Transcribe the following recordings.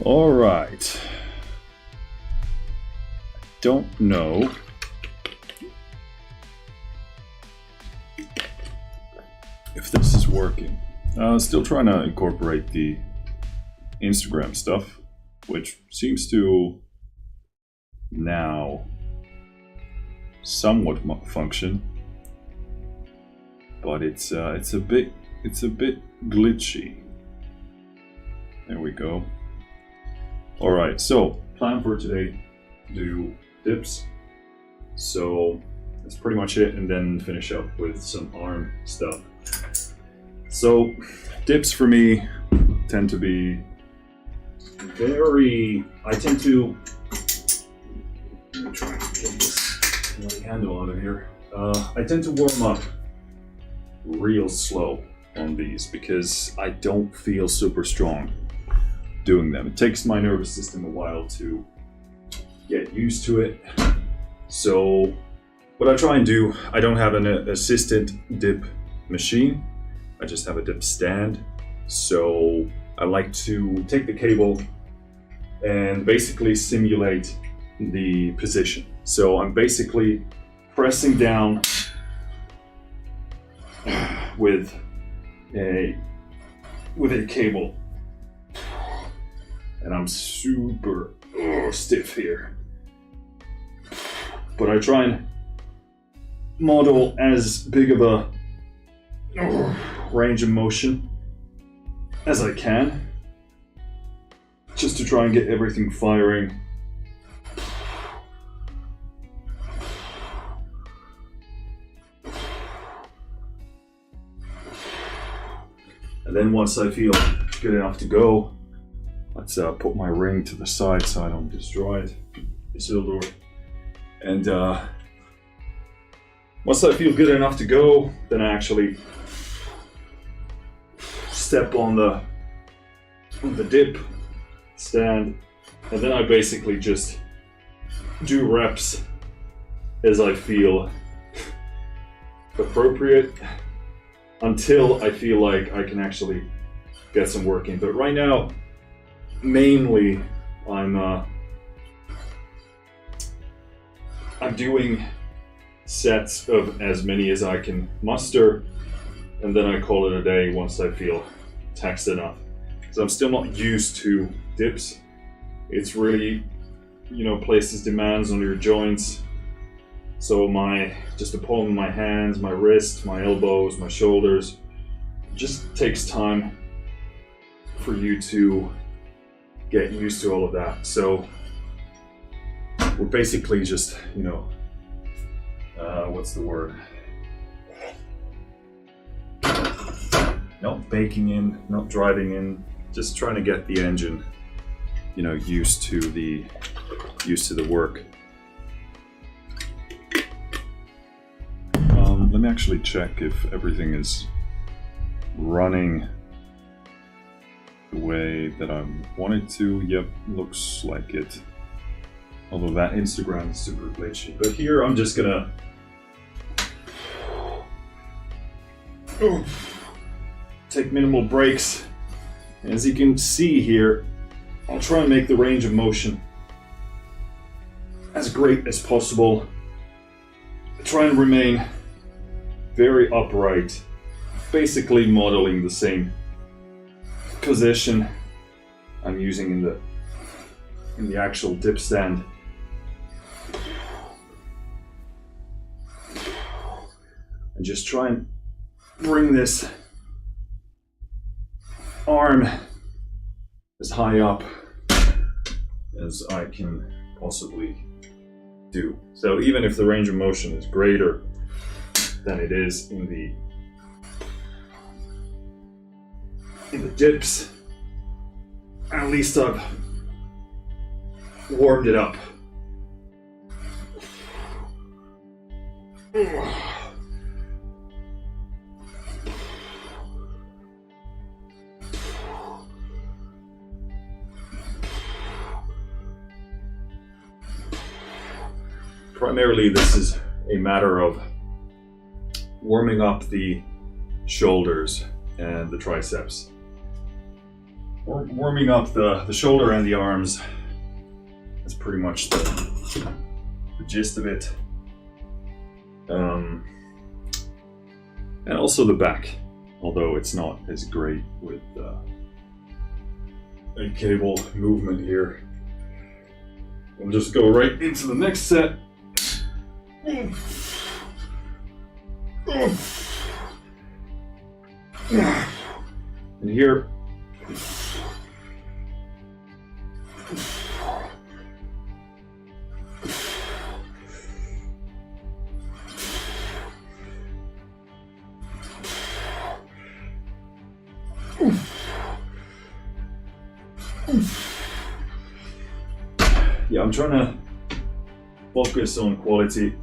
All right. Don't know if this is working. Still trying to incorporate the Instagram stuff, which seems to now somewhat function, but it's a bit glitchy. There we go. All right, so plan for today: do dips. So that's pretty much it, and then finish up with some arm stuff. So dips for me tend to be I tend to, let me try and get this bloody handle out of here. I tend to warm up real slow on these because I don't feel super strong doing them. It takes my nervous system a while to get used to it. So what I try and do, I don't have an assisted dip machine. I just have a dip stand. So I like to take the cable and basically simulate the position. So I'm basically pressing down with a cable, and I'm super stiff here. But I try and model as big of a range of motion as I can, just to try and get everything firing. And then once I feel good enough to go, let's put my ring to the side so I don't destroy it. Isildur. And once I feel good enough to go, then I actually step on the dip stand, and then I basically just do reps as I feel appropriate until I feel like I can actually get some work in. But right now, mainly I'm doing sets of as many as I can muster, and then I call it a day once I feel taxed enough. So I'm still not used to dips. It's really, places demands on your joints. So just the palm of my hands, my wrist, my elbows, my shoulders, it just takes time for you to get used to all of that. So we're basically just, what's the word? Not baking in, not driving in, just trying to get the engine, used to the work. Let me actually check if everything is running the way that I want it to. Yep, looks like it. Although that Instagram is super glitchy. But here I'm just gonna take minimal breaks. As you can see here, I'll try and make the range of motion as great as possible. Try and remain very upright, basically modeling the same position I'm using in the actual dip stand. And just try and bring this arm as high up as I can possibly do. So even if the range of motion is greater than it is in the dips, at least I've warmed it up. Primarily, this is a matter of warming up the shoulders and the triceps. warming up the shoulder and the arms. That's pretty much the gist of it. And also the back, although it's not as great with a cable movement here. We'll just go right into the next set. And here, yeah, I'm trying to focus on quality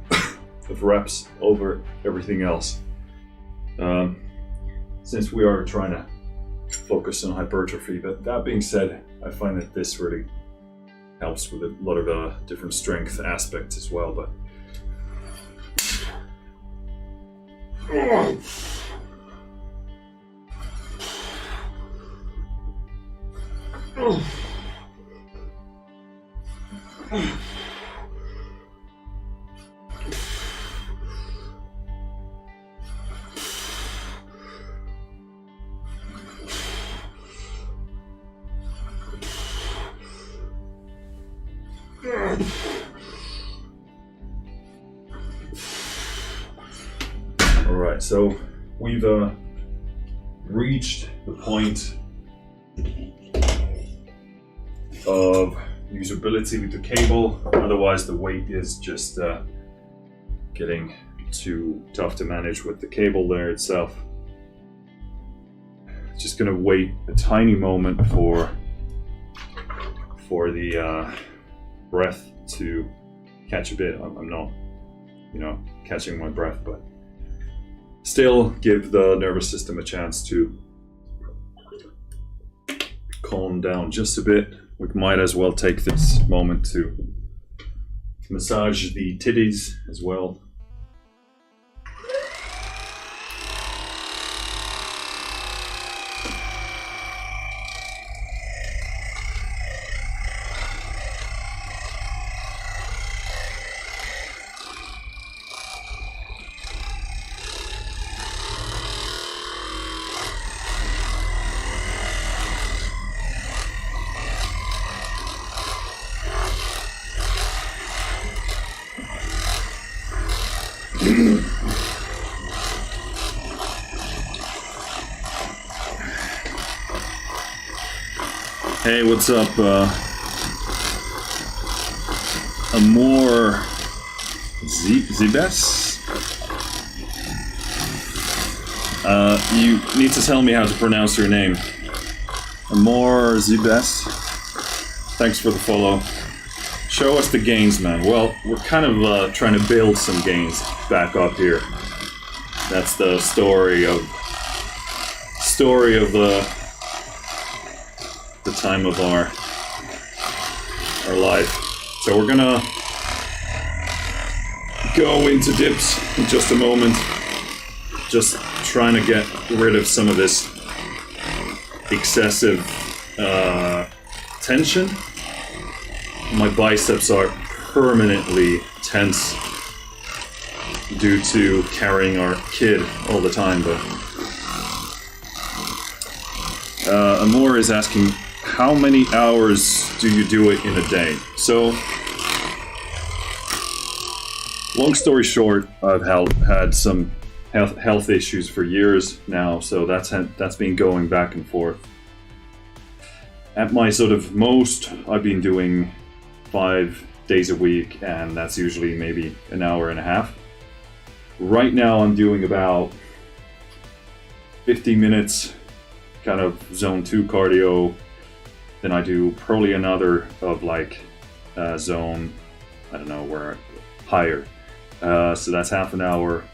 of reps over everything else. Since we are trying to focus on hypertrophy, but that being said, I find that this really helps with a lot of different strength aspects as well. But all right, so we've reached the point of usability with the cable. Otherwise, the weight is just getting too tough to manage with the cable there itself. Just gonna wait a tiny moment for the breath to catch a bit. I'm not, catching my breath, but still give the nervous system a chance to calm down just a bit. We might as well take this moment to massage the titties as well. Hey, what's up? Amor Zibes? You need to tell me how to pronounce your name. Amor Zibes? Thanks for the follow. Show us the gains, man. Well, we're kind of trying to build some gains back up here. That's the story of the time of our life. So we're gonna go into dips in just a moment. Just trying to get rid of some of this excessive tension. My biceps are permanently tense due to carrying our kid all the time, but Amor is asking, how many hours do you do it in a day? So, long story short, I've had some health issues for years now, so that's been going back and forth. At my sort of most, I've been doing 5 days a week, and that's usually maybe an hour and a half. Right now I'm doing about 50 minutes kind of zone 2 cardio, then I do probably another of like zone, I don't know, where higher. So that's half an hour,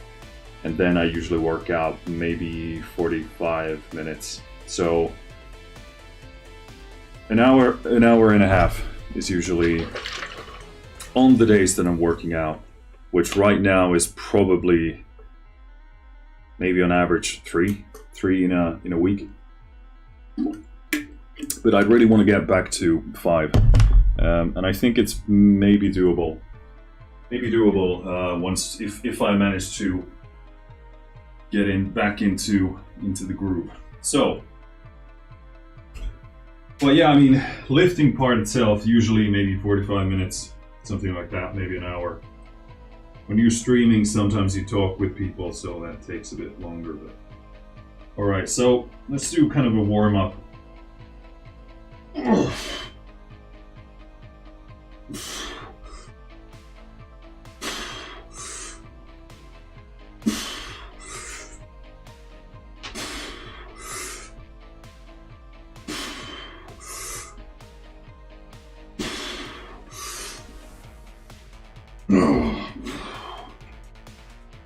and then I usually work out maybe 45 minutes. So an hour and a half is usually on the days that I'm working out, which right now is probably maybe on average three in a week. but I really want to get back to 5, and I think it's maybe doable. Maybe doable once if I manage to get back into the group. So, but yeah, I mean, lifting part itself usually maybe 45 minutes, something like that, maybe an hour. When you're streaming, sometimes you talk with people, so that takes a bit longer. But all right, so let's do kind of a warm up.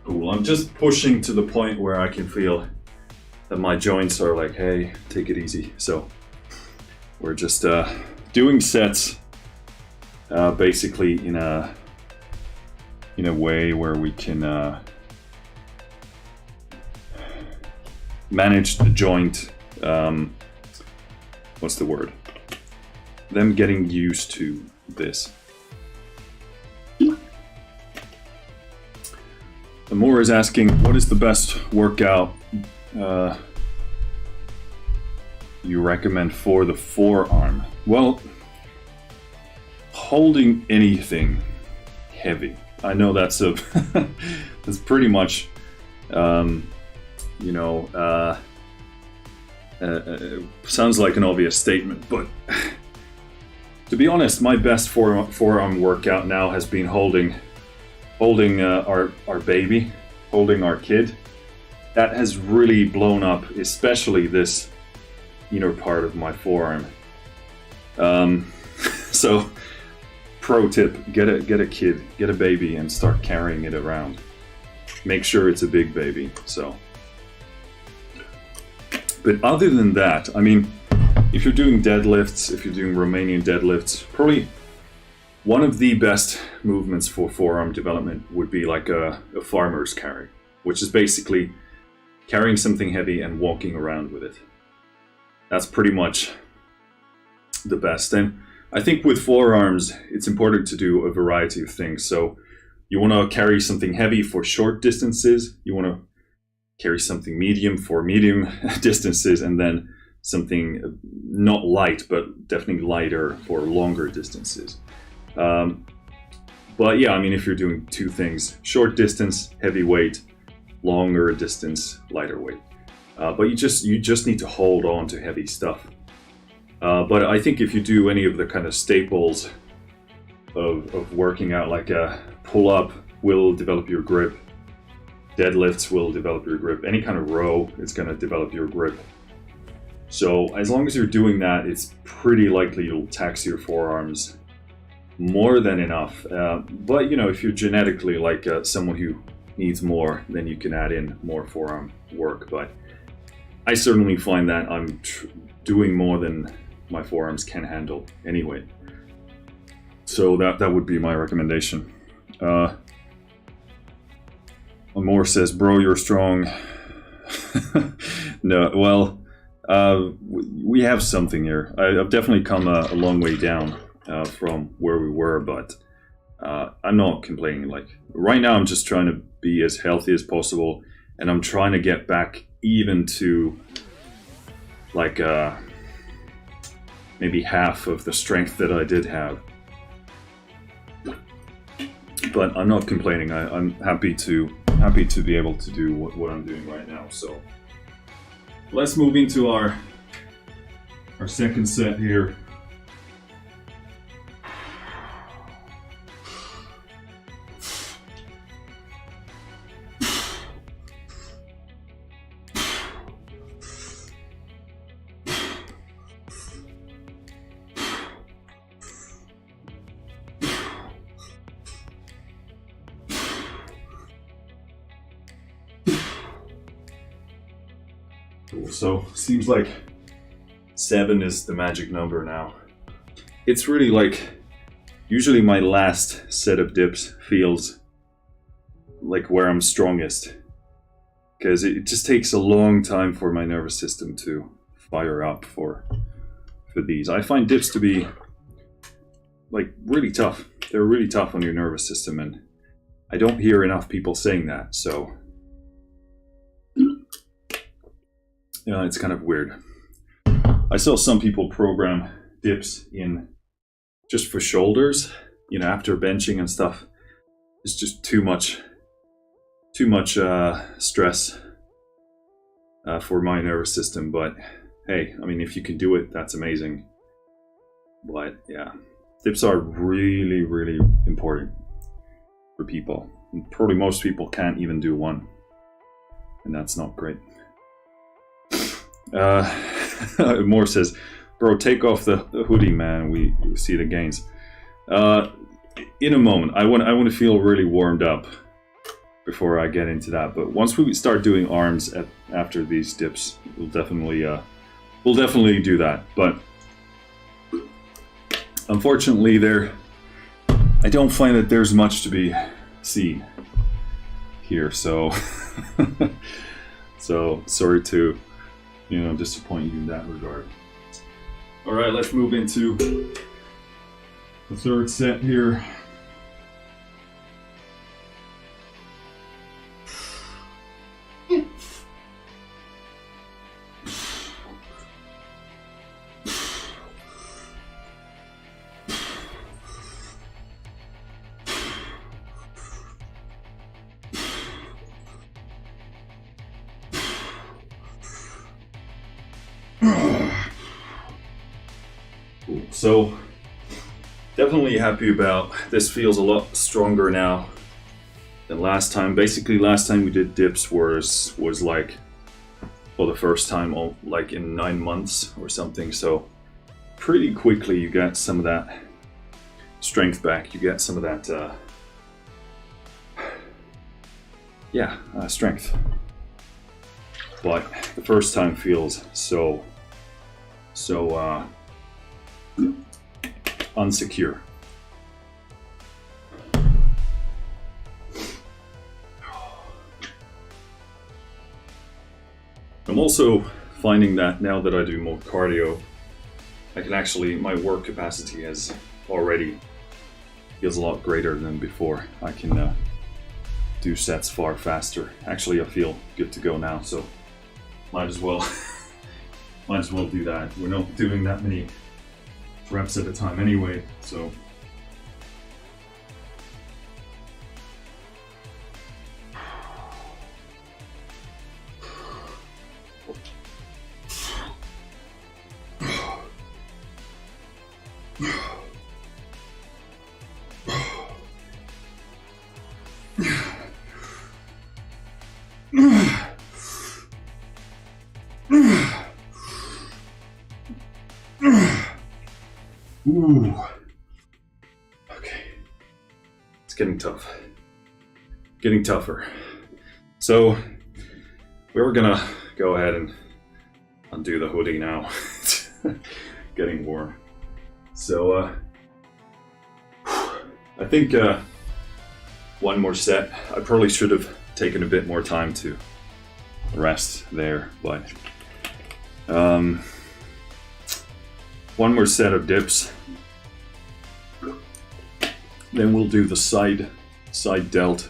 Cool, I'm just pushing to the point where I can feel that my joints are like, hey, take it easy. So we're just doing sets basically in a way where we can manage the joint, what's the word? Them getting used to this. Amor is asking, what is the best workout you recommend for the forearm? Well, holding anything heavy. I know that's that's pretty much, sounds like an obvious statement, but to be honest, my best forearm workout now has been holding our baby, holding our kid. That has really blown up, especially this inner part of my forearm. So, pro tip: get a kid, get a baby, and start carrying it around. Make sure it's a big baby. So, but other than that, I mean, if you're doing deadlifts, if you're doing Romanian deadlifts, probably one of the best movements for forearm development would be like a farmer's carry, which is basically carrying something heavy and walking around with it. That's pretty much the best. And I think with forearms, it's important to do a variety of things. So you want to carry something heavy for short distances, you want to carry something medium for medium distances, and then something not light, but definitely lighter for longer distances. But yeah, I mean, if you're doing two things, short distance, heavy weight, longer distance, lighter weight. But you just need to hold on to heavy stuff. But I think if you do any of the kind of staples of working out, like a pull-up will develop your grip, deadlifts will develop your grip, any kind of row is going to develop your grip. So as long as you're doing that, it's pretty likely you'll tax your forearms more than enough. But if you're genetically like someone who needs more, then you can add in more forearm work. But I certainly find that I'm doing more than my forearms can handle anyway. So that would be my recommendation. Amor says, bro, you're strong. No, well, we have something here. I've definitely come a long way down from where we were, but I'm not complaining. Like right now, I'm just trying to be as healthy as possible, and I'm trying to get back even to like maybe half of the strength that I did have. But I'm not complaining. I'm happy to be able to do what I'm doing right now. So let's move into our second set here. So seems like 7 is the magic number now. It's really like, usually my last set of dips feels like where I'm strongest, because it just takes a long time for my nervous system to fire up for for these. I find dips to be like really tough. They're really tough on your nervous system, and I don't hear enough people saying that, so yeah, it's kind of weird. I saw some people program dips in just for shoulders, you know, after benching and stuff. It's just too much stress for my nervous system, but hey, I mean, if you can do it, that's amazing. But yeah, dips are really, really important for people. And probably most people can't even do one, and that's not great. Moore says, bro, take off the hoodie, man. We see the gains. In a moment, I want to feel really warmed up before I get into that. But once we start doing arms after these dips, we'll definitely do that. But unfortunately, I don't find that there's much to be seen here. So, so sorry to, you know, disappoint you in that regard. All right, let's move into the third set here. So definitely happy about this. Feels a lot stronger now than last time. Basically, last time we did dips was like, well, the first time like in 9 months or something. So pretty quickly you get some of that strength back. You get some of that strength. But the first time feels so unsecure. I'm also finding that now that I do more cardio, I can actually, my work capacity has already feels a lot greater than before. I can do sets far faster. Actually, I feel good to go now, so might as well do that. We're not doing that many reps at a time anyway, so ooh. Okay. It's getting tough. Getting tougher. So we were gonna go ahead and undo the hoodie now. It's getting warm. So I think one more set. I probably should have taken a bit more time to rest there, but one more set of dips. Then we'll do the side delt,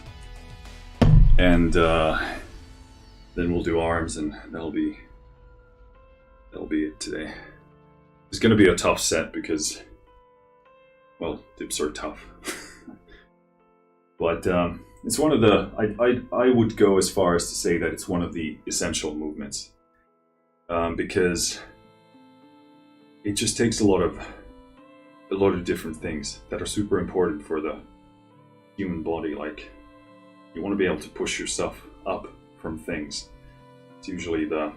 and then we'll do arms, and that'll be it today. It's going to be a tough set because, well, dips are tough. But it's one of the, I would go as far as to say that it's one of the essential movements, because it just takes a lot of different things that are super important for the human body. Like, you want to be able to push yourself up from things. It's usually the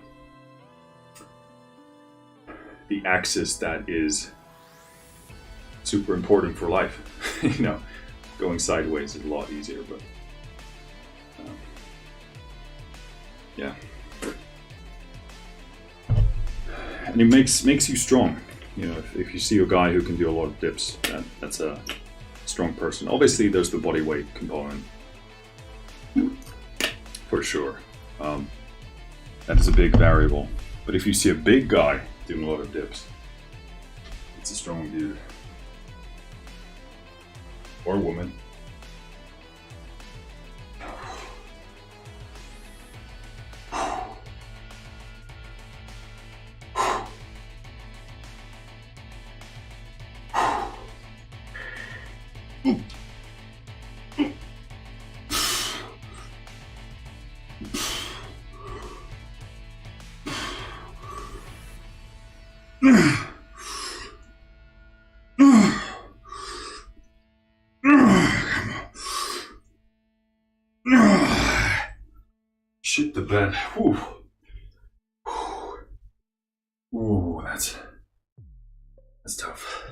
axis that is super important for life. You know, going sideways is a lot easier, but yeah. And it makes you strong. You know, if you see a guy who can do a lot of dips, that's a strong person. Obviously, there's the body weight component, for sure. That is a big variable. But if you see a big guy doing a lot of dips, It's a strong dude. Or woman. Shit the bed. Whew. Ooh, that's tough.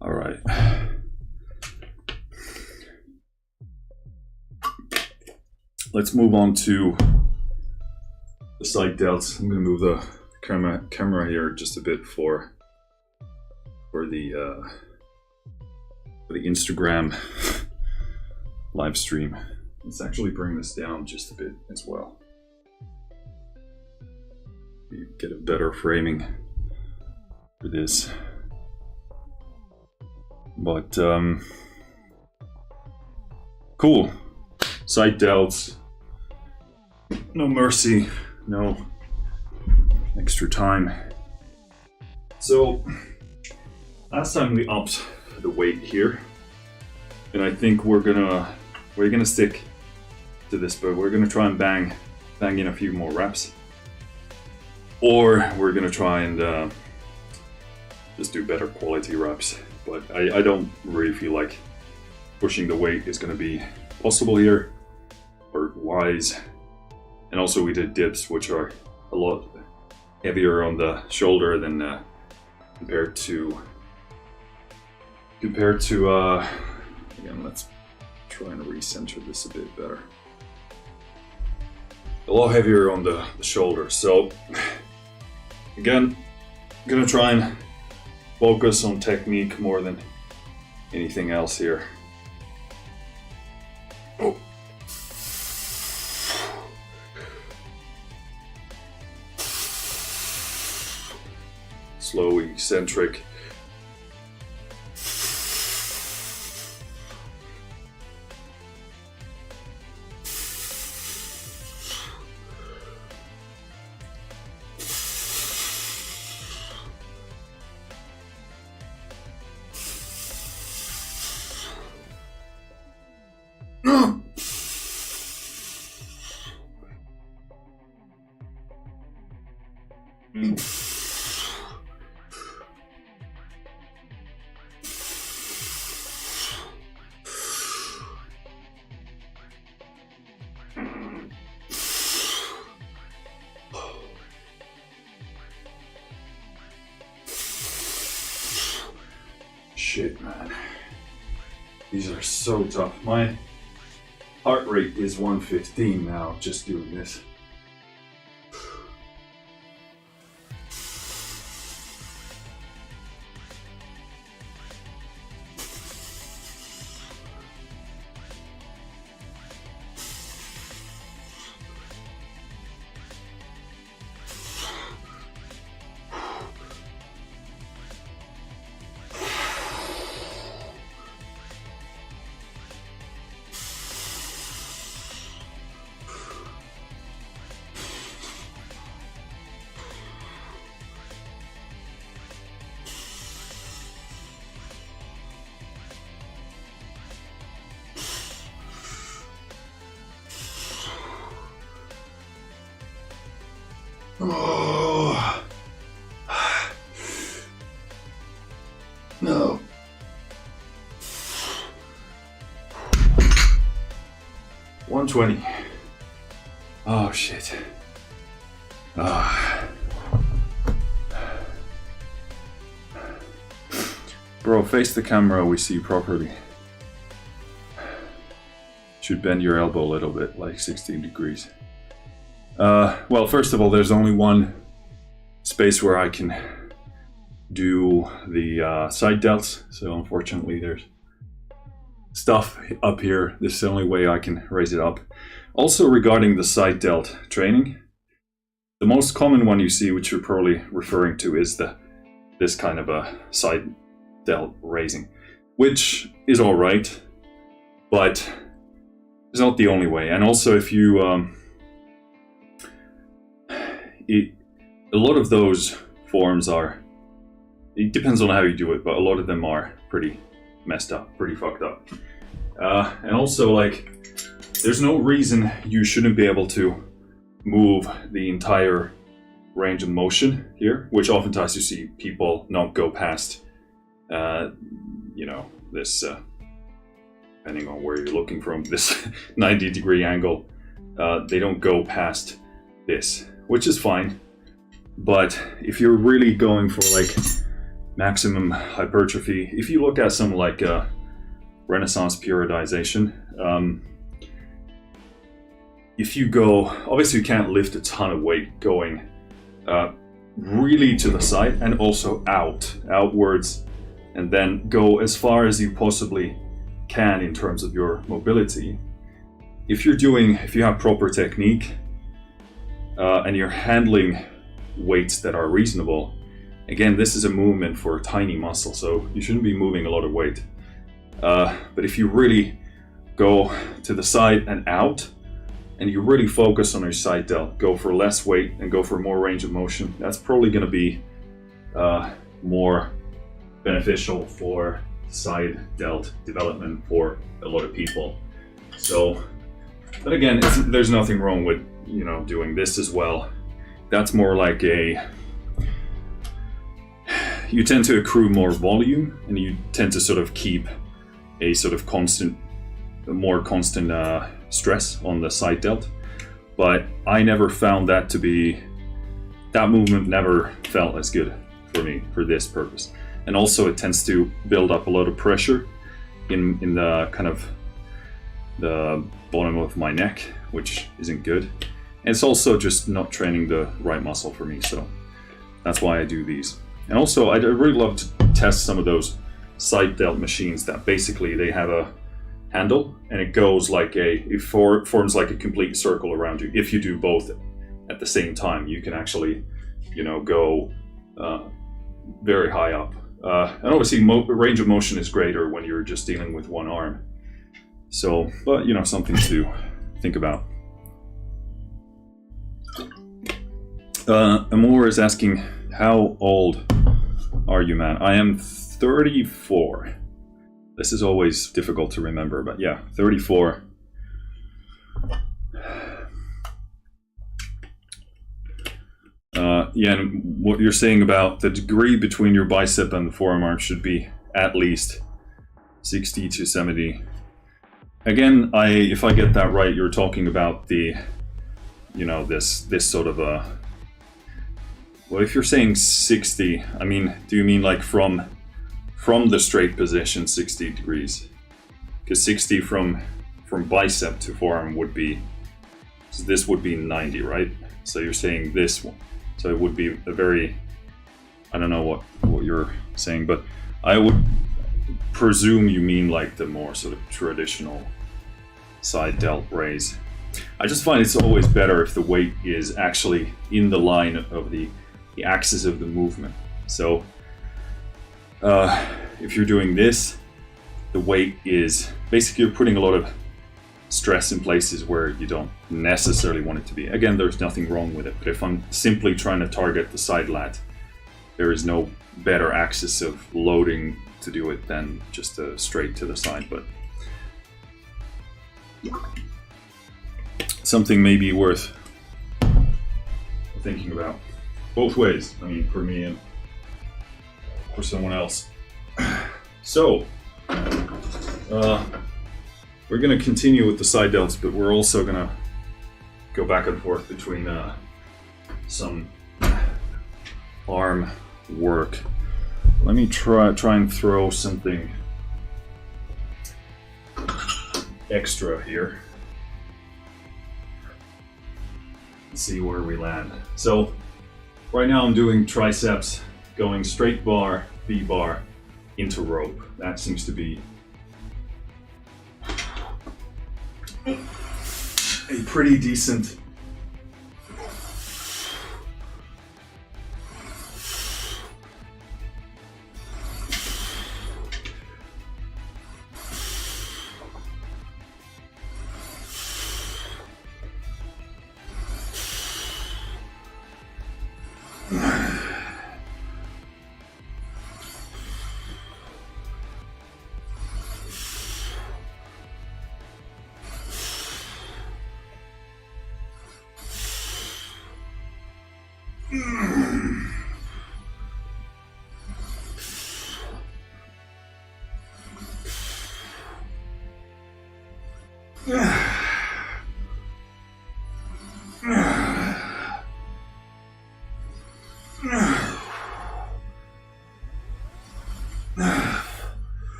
All right. Let's move on to the side delts. I'm gonna move the camera here just a bit for the Instagram live stream. Let's actually bring this down just a bit as well. You get a better framing for this. But cool. Side delts. No mercy. No extra time. So last time we upped the weight here, and I think we're gonna stick to this, but we're gonna try and bang in a few more reps, or we're gonna try and just do better quality reps. But I don't really feel like pushing the weight is gonna be possible here or wise. And also we did dips, which are a lot heavier on the shoulder than compared to again, let's try and recenter this a bit better. A lot heavier on the shoulder. So again, I'm gonna try and focus on technique more than anything else here. Oh. Slow, eccentric. Shit, man. These are so tough. My heart rate is 115 now, just doing this. Oh. No. $120. Oh shit. Bro, face the camera, we see properly. Should bend your elbow a little bit, like 16 degrees. Well, first of all, there's only one space where I can do the side delts, so unfortunately there's stuff up here. This is the only way I can raise it up. Also, regarding the side delt training, the most common one you see, which you're probably referring to, is the this kind of a side delt raising, which is all right, but it's not the only way. And also, if you a lot of those forms are, it depends on how you do it, but a lot of them are pretty messed up, pretty fucked up. And also, like, there's no reason you shouldn't be able to move the entire range of motion here, which oftentimes you see people not go past, you know, this, depending on where you're looking from, this 90-degree angle, they don't go past this, which is fine. But if you're really going for like maximum hypertrophy, if you look at something like Renaissance periodization, if you go, obviously you can't lift a ton of weight going really to the side and also outwards, and then go as far as you possibly can in terms of your mobility. If you have proper technique and you're handling weights that are reasonable, again, this is a movement for tiny muscle, so you shouldn't be moving a lot of weight. But if you really go to the side and out, and you really focus on your side delt, go for less weight and go for more range of motion, that's probably going to be more beneficial for side delt development for a lot of people. So, but again, there's nothing wrong with, you know, doing this as well. That's more like you tend to accrue more volume, and you tend to sort of keep a sort of more constant stress on the side delt. But I never found that movement never felt as good for me for this purpose. And also it tends to build up a lot of pressure in the kind of the bottom of my neck, which isn't good. And it's also just not training the right muscle for me, so that's why I do these. And also I really love to test some of those side delt machines that basically they have a handle and it goes like it forms like a complete circle around you. If you do both at the same time, you can actually, you know, go very high up. And obviously range of motion is greater when you're just dealing with one arm. So, but you know, something to think about. Amor is asking, how old are you, man? I am 34. This is always difficult to remember, but yeah, 34. Yeah, and what you're saying about the degree between your bicep and the forearm arm should be at least 60 to 70. Again, if I get that right, you're talking about the, you know, this sort of a. Well, if you're saying 60, I mean, do you mean like from the straight position 60 degrees? Because 60 from bicep to forearm would be, so this would be 90, right? So you're saying this one. So it would be a very, I don't know what you're saying, but I would presume you mean like the more sort of traditional side delt raise. I just find it's always better if the weight is actually in the line of the axis of the movement. So if you're doing this, the weight is basically, you're putting a lot of stress in places where you don't necessarily want it to be. Again, there's nothing wrong with it, but if I'm simply trying to target the side lat, there is no better axis of loading to do it than just straight to the side. But something maybe worth thinking about both ways. I mean, for me and for someone else. So we're going to continue with the side delts, but we're also going to go back and forth between some arm work. Let me try and throw something extra here. Let's see where we land. So right now I'm doing triceps, going straight bar, V-bar into rope. That seems to be a pretty decent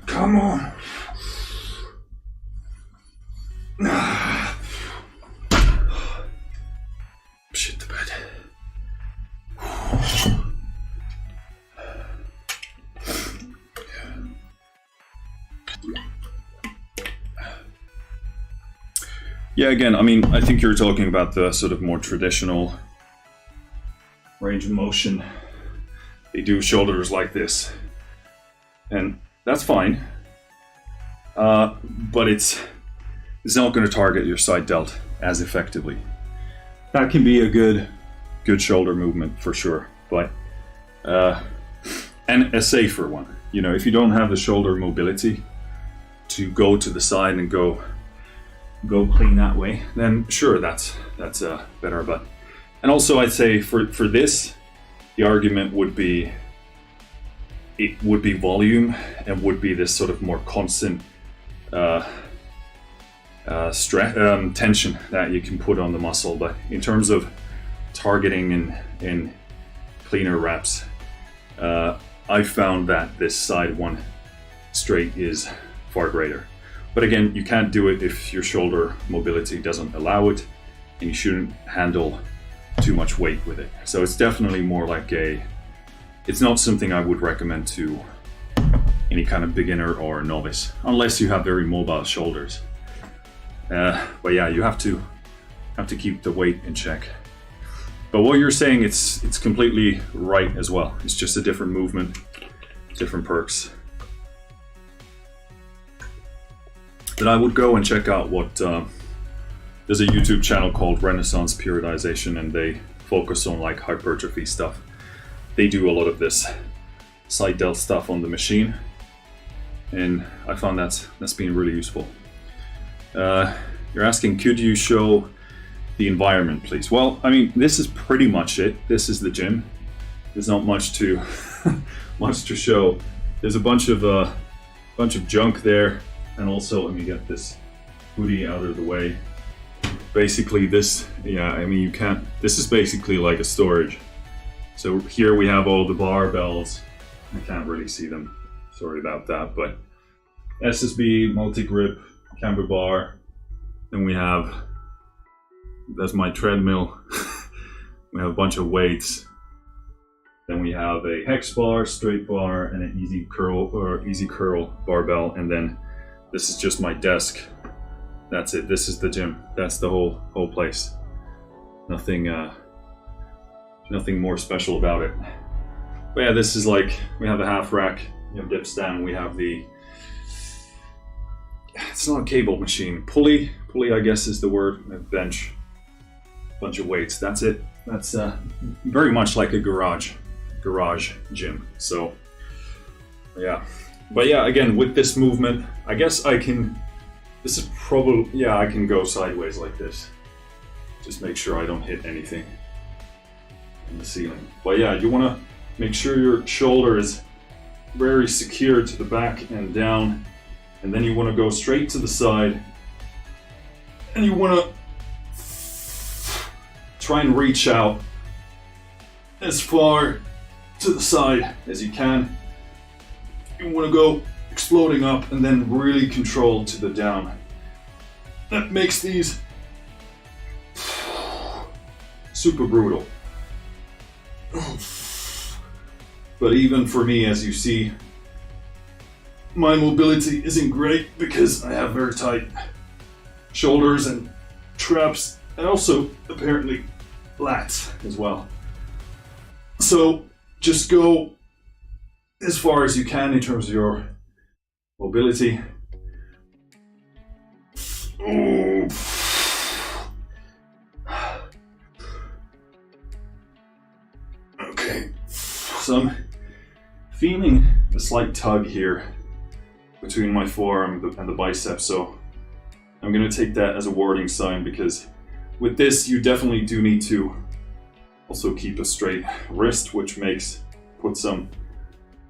Come on. Shit to bed. Yeah, again, I mean, I think you're talking about the sort of more traditional range of motion. They do shoulders like this, and that's fine. But it's not going to target your side delt as effectively. That can be a good shoulder movement for sure, but and a safer one. You know, if you don't have the shoulder mobility to go to the side and go clean that way, then sure, that's better. But and also I'd say for this, the argument would be it would be volume and would be this sort of more constant tension that you can put on the muscle. But in terms of targeting in cleaner reps, I found that this side one straight is far greater. But again, you can't do it if your shoulder mobility doesn't allow it, and you shouldn't handle too much weight with it. So it's definitely more like it's not something I would recommend to any kind of beginner or novice, unless you have very mobile shoulders. But yeah, you have to keep the weight in check. But what you're saying, it's completely right as well. It's just a different movement, different perks. Then I would go and check out what there's a YouTube channel called Renaissance Periodization, and they focus on like hypertrophy stuff. They do a lot of this side delt stuff on the machine, and I found that's been really useful. You're asking, could you show the environment, please? Well, I mean, this is pretty much it. This is the gym. There's not much to much to show. There's a bunch of junk there, and also let me get this hoodie out of the way. Basically, this, yeah, I mean, you can't. This is basically like a storage. So here we have all the barbells. I can't really see them. Sorry about that, but SSB, multi-grip, camber bar. Then we have, that's my treadmill. We have a bunch of weights. Then we have a hex bar, straight bar, and an easy curl barbell. And then this is just my desk. That's it. This is the gym. That's the whole place. Nothing more special about it. But yeah, this is like, we have a half rack, we have dip stand, we have the, it's not a cable machine, pulley I guess is the word, a bench, bunch of weights, that's it. That's very much like a garage gym. So yeah, but yeah, again, with this movement, I guess I can, this is probably, yeah, I can go sideways like this. Just make sure I don't hit anything in the ceiling. But yeah, you want to make sure your shoulder is very secure to the back and down, and then you want to go straight to the side, and you want to try and reach out as far to the side as you can. You want to go exploding up and then really control to the down. That makes these super brutal. But even for me, as you see, my mobility isn't great because I have very tight shoulders and traps, and also apparently lats as well. So just go as far as you can in terms of your mobility. Okay, so I'm feeling a slight tug here between my forearm and the bicep, so I'm gonna take that as a warning sign, because with this you definitely do need to also keep a straight wrist, which put some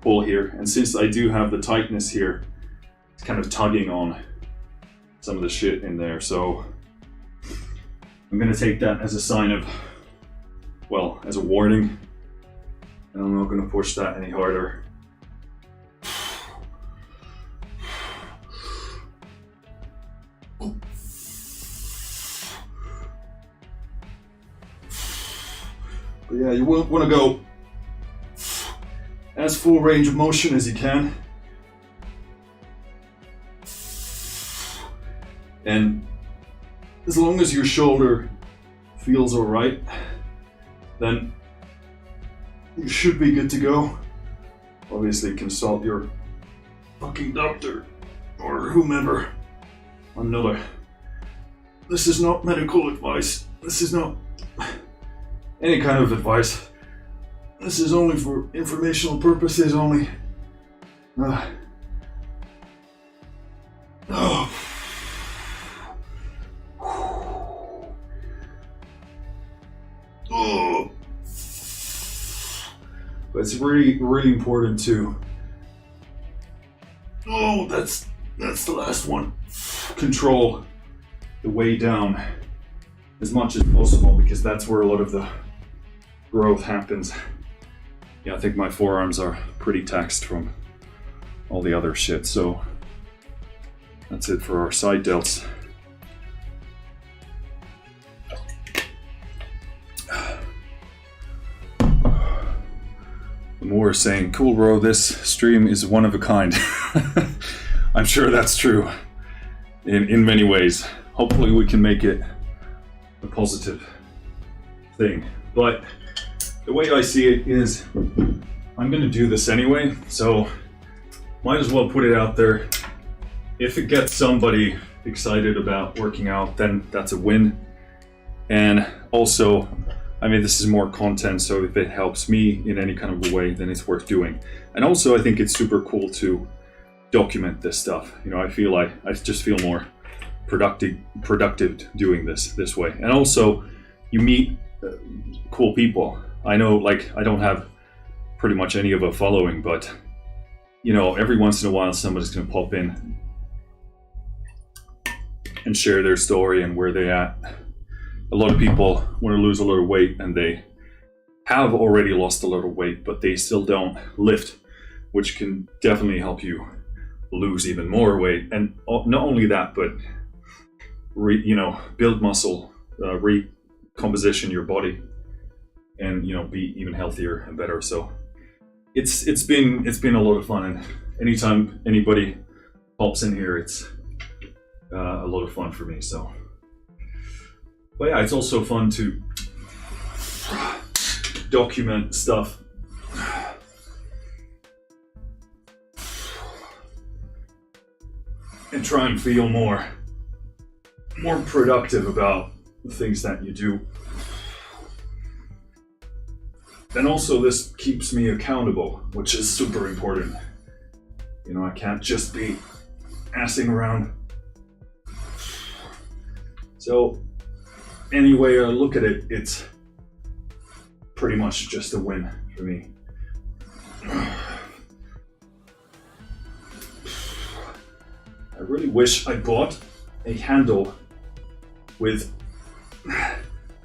pull here. And since I do have the tightness here, it's kind of tugging on some of the shit in there. So I'm gonna take that as a sign of, well, as a warning. And I'm not gonna push that any harder. But yeah, you want to go as full range of motion as you can. And as long as your shoulder feels all right, then you should be good to go. Obviously, consult your fucking doctor or whomever. This is not medical advice. This is not any kind of advice. This is only for informational purposes only. But it's really important to. Oh, that's the last one. Control the way down as much as possible, because that's where a lot of the growth happens. Yeah, I think my forearms are pretty taxed from all the other shit, so that's it for our side delts. Moore saying, "Cool, bro, this stream is one of a kind." I'm sure that's true in many ways. Hopefully we can make it a positive thing. But the way I see it is, I'm going to do this anyway, so might as well put it out there. If it gets somebody excited about working out, then that's a win. And also, I mean, this is more content, so if it helps me in any kind of a way, then it's worth doing. And also, I think it's super cool to document this stuff. You know, I just feel more productive doing this way. And also, you meet cool people. I know, like, I don't have pretty much any of a following, but you know, every once in a while, somebody's gonna pop in and share their story and where they're at. A lot of people want to lose a lot of weight, and they have already lost a lot of weight, but they still don't lift, which can definitely help you lose even more weight. And not only that, but build muscle, recomposition your body, and be even healthier and better. So it's been a lot of fun, and anytime anybody pops in here, it's a lot of fun for me. So. But yeah, it's also fun to document stuff. And try and feel more productive about the things that you do. And also this keeps me accountable, which is super important. You know, I can't just be assing around. So any way I look at it, it's pretty much just a win for me. I really wish I bought a handle with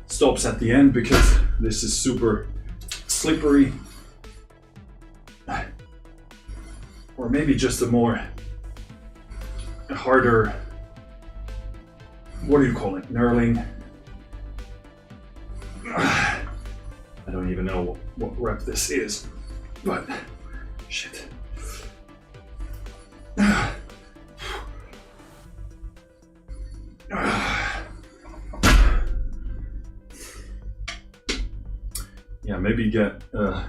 stops at the end, because this is super slippery. Or maybe just a harder, what do you call it, knurling? I don't even know what rep this is, but shit. Yeah, maybe get a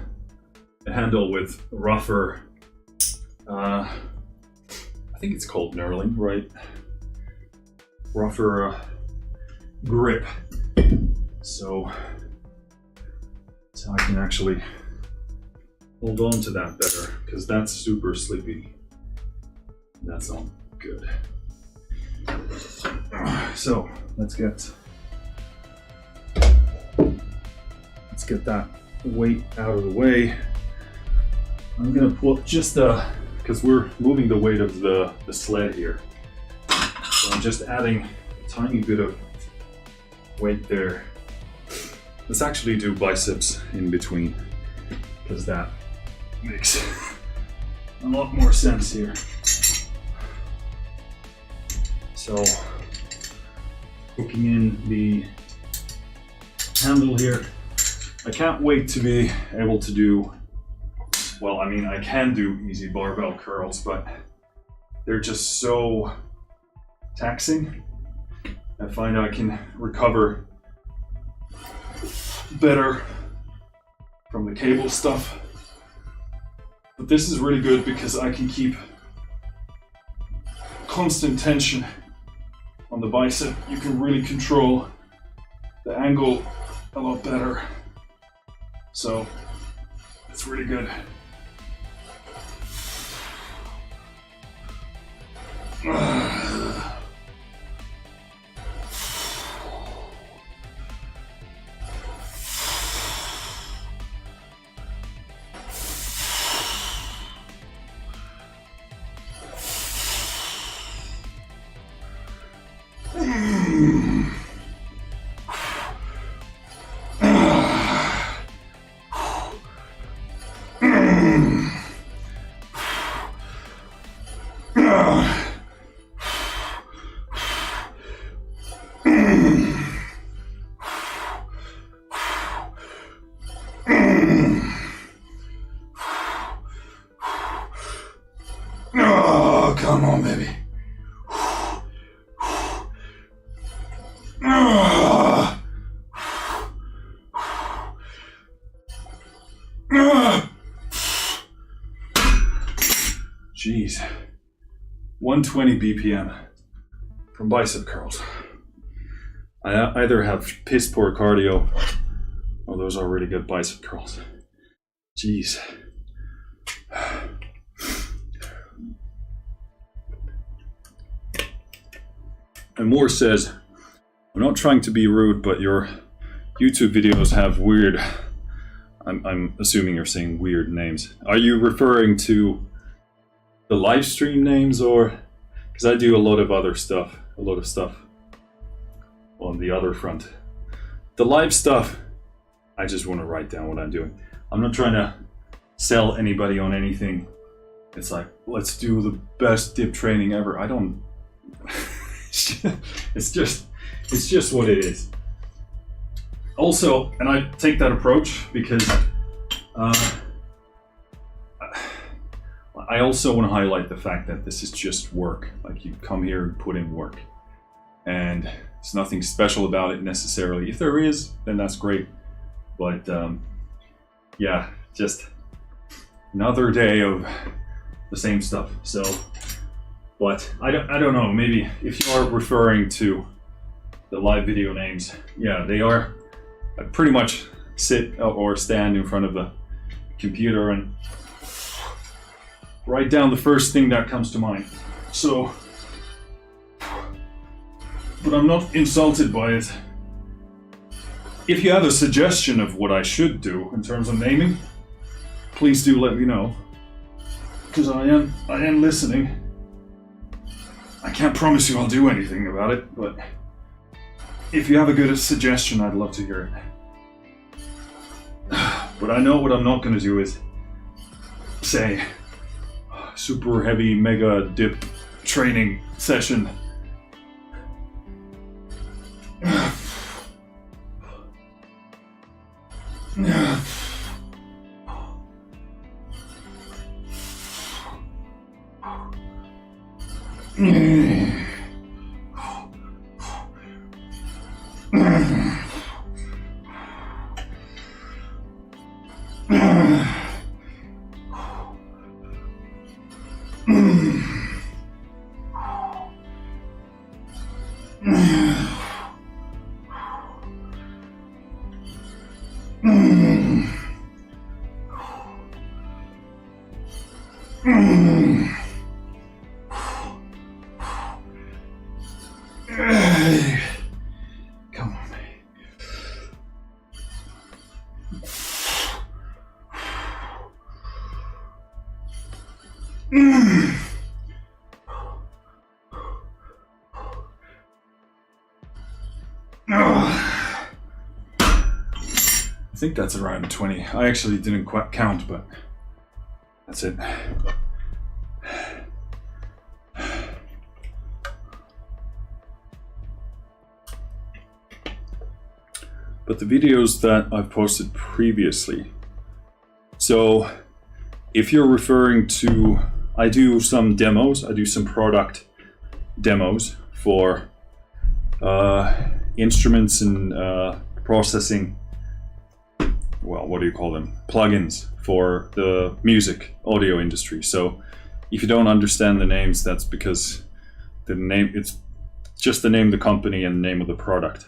handle with rougher, I think it's called knurling, right? Rougher grip. So I can actually hold on to that better, because that's super sleepy. That's not good. So let's get that weight out of the way. I'm gonna pull just because we're moving the weight of the sled here. So I'm just adding a tiny bit of weight there. Let's actually do biceps in between, because that makes a lot more sense here. So, hooking in the handle here. I can't wait to be able to do, well, I mean, I can do easy barbell curls, but they're just so taxing. I find I can recover better from the cable stuff. But this is really good because I can keep constant tension on the bicep. You can really control the angle a lot better. So it's really good. Oh, come on, baby. Jeez. 120 BPM from bicep curls. I either have piss poor cardio or those are really good bicep curls. Jeez. And Moore says, I'm not trying to be rude, but your YouTube videos have weird, I'm assuming you're saying weird names. Are you referring to the live stream names, or, because I do a lot of stuff on the other front. The live stuff, I just want to write down what I'm doing. I'm not trying to sell anybody on anything. It's like, let's do the best dip training ever. I don't, it's just what it is. Also, and I take that approach because I also want to highlight the fact that this is just work. Like, you come here and put in work, and there's nothing special about it necessarily. If there is, then that's great. But yeah, just another day of the same stuff. So, but I don't know. Maybe if you are referring to the live video names, yeah, they are. I pretty much sit or stand in front of the computer and write down the first thing that comes to mind. So, but I'm not insulted by it. If you have a suggestion of what I should do in terms of naming, please do let me know, because I am listening. I can't promise you I'll do anything about it, but if you have a good suggestion, I'd love to hear it. But I know what I'm not going to do is say super heavy mega dip training session. I think that's around 20. I actually didn't quite count, but that's it. But the videos that I've posted previously, so if you're referring to, I do some demos, I do some product demos for instruments and processing, well, what do you call them? Plugins for the music audio industry. So if you don't understand the names, that's because the name, it's just the name of the company and the name of the product.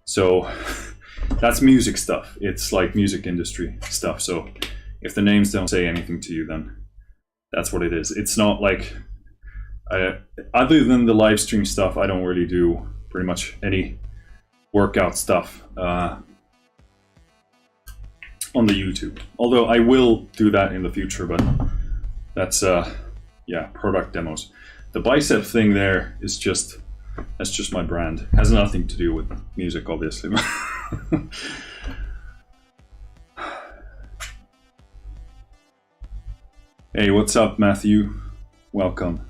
So that's music stuff. It's like music industry stuff. So if the names don't say anything to you, then that's what it is. It's not like, other than the live stream stuff, I don't really do pretty much any workout stuff on the YouTube. Although I will do that in the future, but that's yeah, product demos. The bicep thing there is just, that's just my brand. Has nothing to do with music, obviously. Hey, what's up, Matthew? Welcome.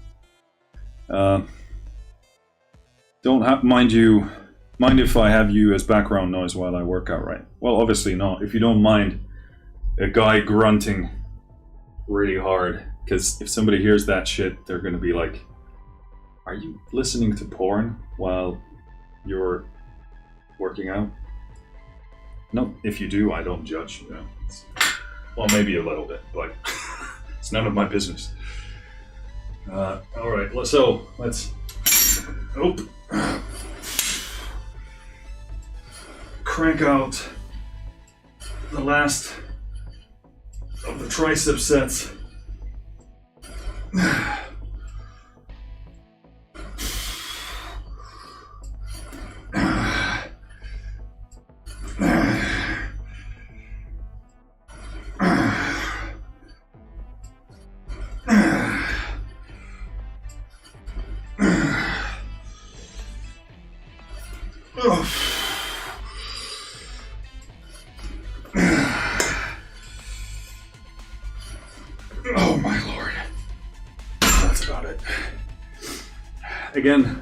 Don't mind if I have you as background noise while I work out, right? Well, obviously not. If you don't mind a guy grunting really hard, because if somebody hears that shit, they're gonna be like, are you listening to porn while you're working out? No, if you do, I don't judge. You know. Well, maybe a little bit, but it's none of my business. All right, so let's crank out the last of the tricep sets. Oh my lord. That's about it. Again,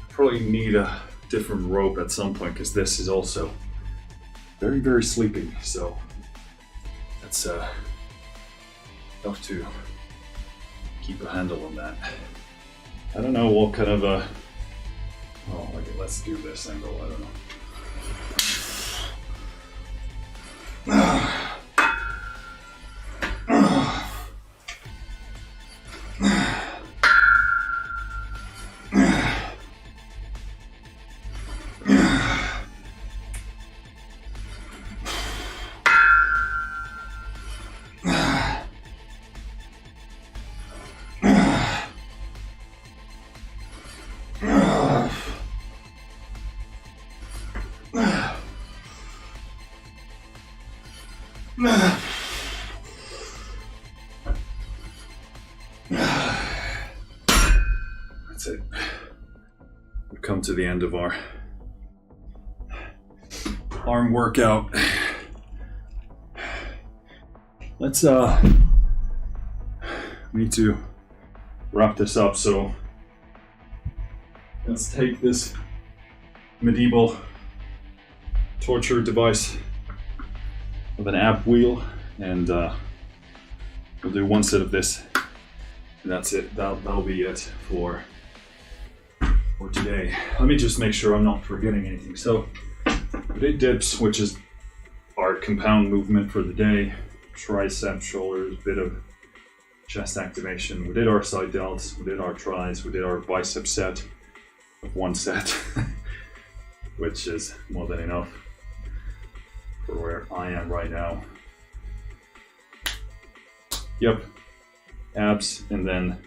probably need a different rope at some point because this is also very, very sleepy. So that's tough to keep a handle on that. I don't know what kind of a, oh, okay, let's do this angle, I don't know. That's it. We've come to the end of our arm workout. Let's we need to wrap this up, so let's take this medieval torture device of an ab wheel and we'll do one set of this and that's it. That'll be it for today. Let me just make sure I'm not forgetting anything. So we did dips, which is our compound movement for the day. Tricep, shoulders, bit of chest activation. We did our side delts, we did our tries, we did our bicep set of one set, which is more than enough for where I am right now. Yep, abs, and then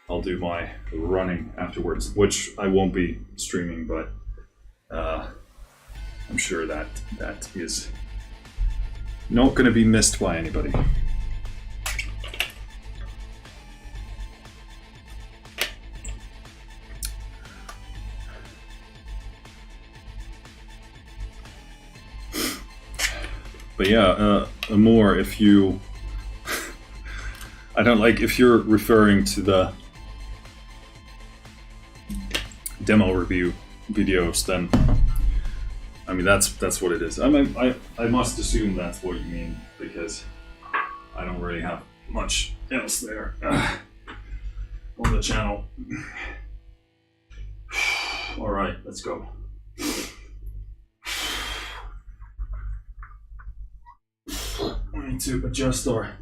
I'll do my running afterwards, which I won't be streaming, but I'm sure that is not going to be missed by anybody. But yeah, more if you, I don't like, if you're referring to the demo review videos, then I mean that's what it is. I mean, I must assume that's what you mean, because I don't really have much else there on the channel. All right, let's go. We need to adjust our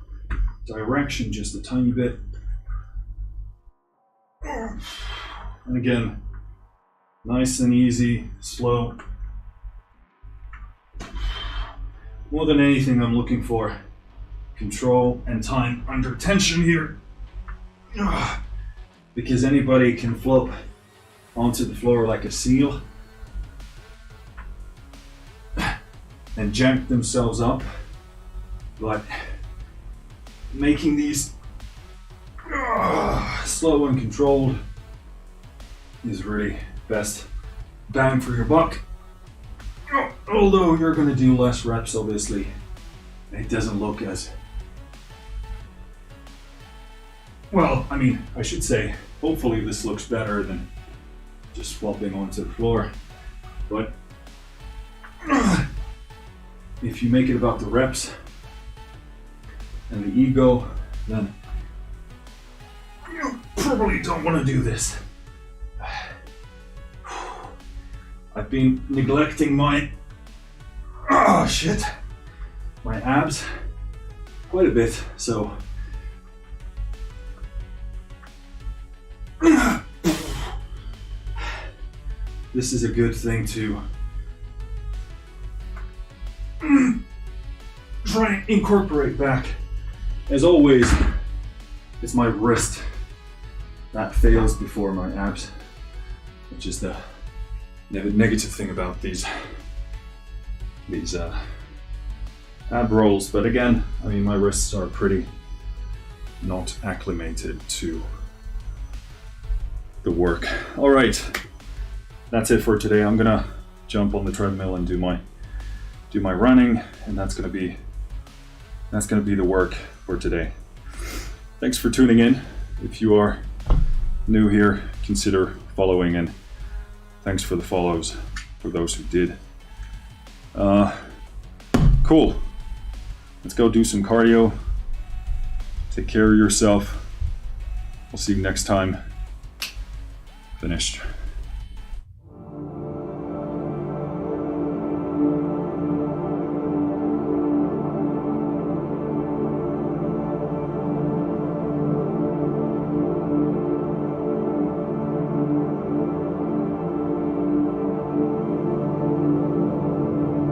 direction just a tiny bit. And again, nice and easy, slow. More than anything, I'm looking for control and time under tension here. Because anybody can float onto the floor like a seal and jank themselves up. But making these slow and controlled is really best bang for your buck. Although you're going to do less reps, obviously, it doesn't look as well. I mean, I should say, hopefully this looks better than just flopping onto the floor. But if you make it about the reps and the ego, then you probably don't want to do this. I've been neglecting my my abs quite a bit, so this is a good thing to try and incorporate back. As always, it's my wrist that fails before my abs, which is the negative thing about these ab rolls. But again, I mean, my wrists are pretty not acclimated to the work. All right, that's it for today. I'm gonna jump on the treadmill and do my running, and that's gonna be the work for today. Thanks for tuning in. If you are new here, consider following, and thanks for the follows for those who did. Cool. Let's go do some cardio. Take care of yourself. We'll see you next time. Finished.